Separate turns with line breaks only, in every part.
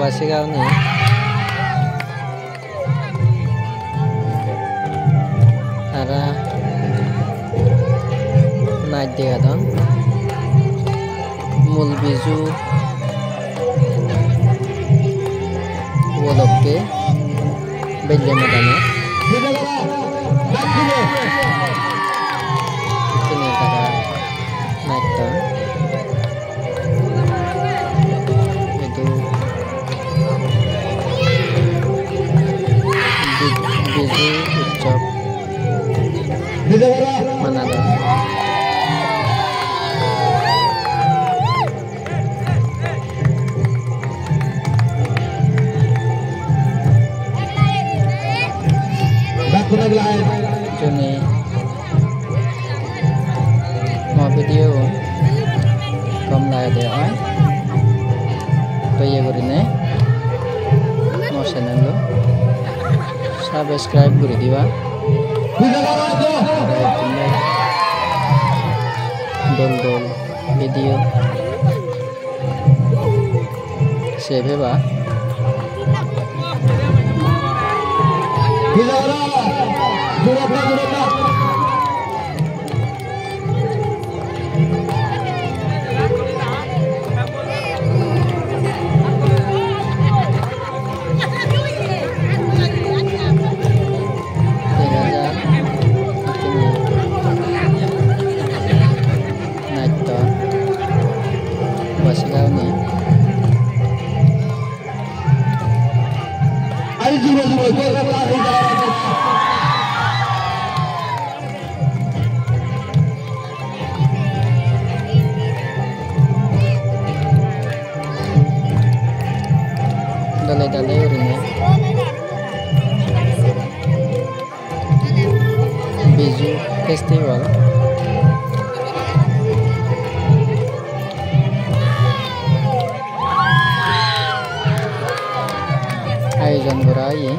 Wasigaw ni Ara naik dia dong Mulbiju Woloke Belle Madano Kini tara naik dong itu Biju ucap mana dong Juni mau video kom lai de ai to ye gorine mo channel lo subscribe gori diba dol dol video save ba Dale urine Biju Festival আয়োজন করা হয়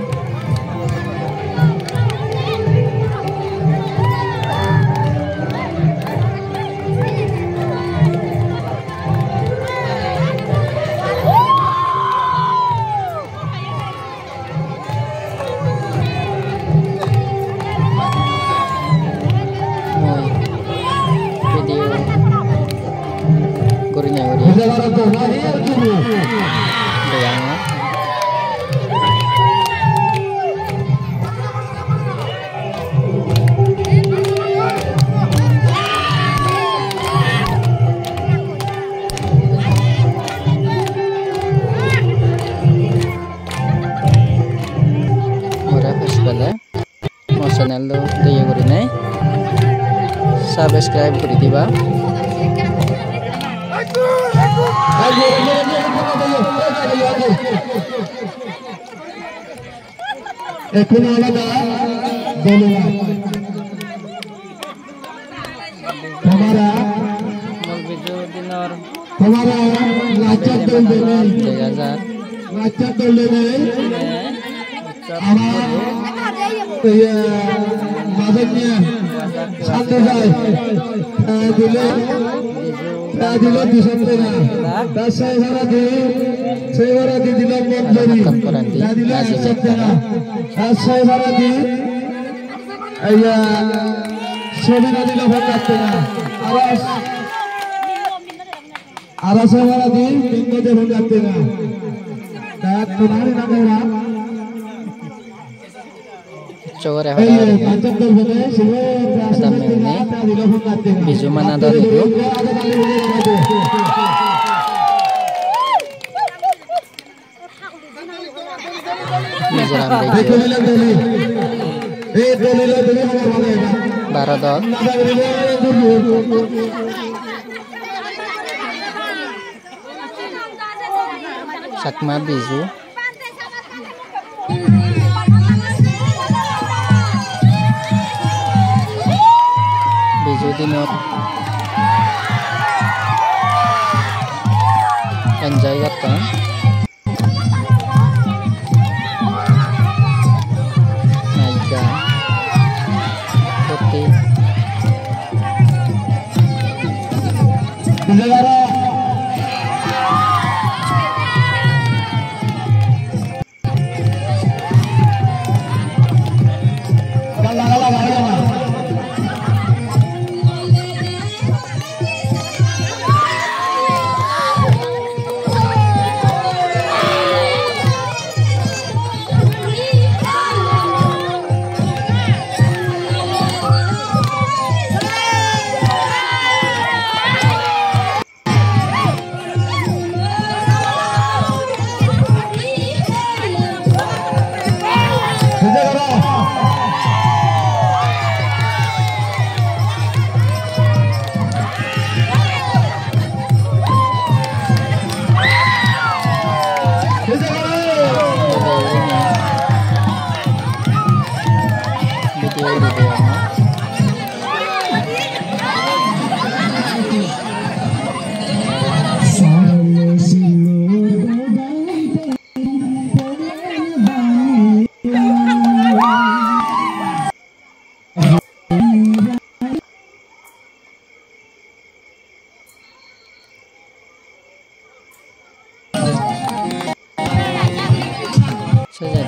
mo channel lo deye gori nai subscribe gori diba
এখন আলাদা हमारा लाचा तोल देने मादकnya satu say দিল 200 টাকা 10 say ভাড়া দি দিল মন্দিরি দিল 100 টাকা 10 say ভাড়া দি আইয়া সবিনা দিল 50 টাকা আরা say ভাড়া দি তিনটে 50 টাকা তার তোমার না দেওয়া
coba Biju mana ada itu Baradot Sakma Biju dinot enjoy करता naika putih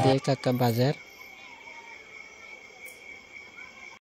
দিয়ে কাকা বাজার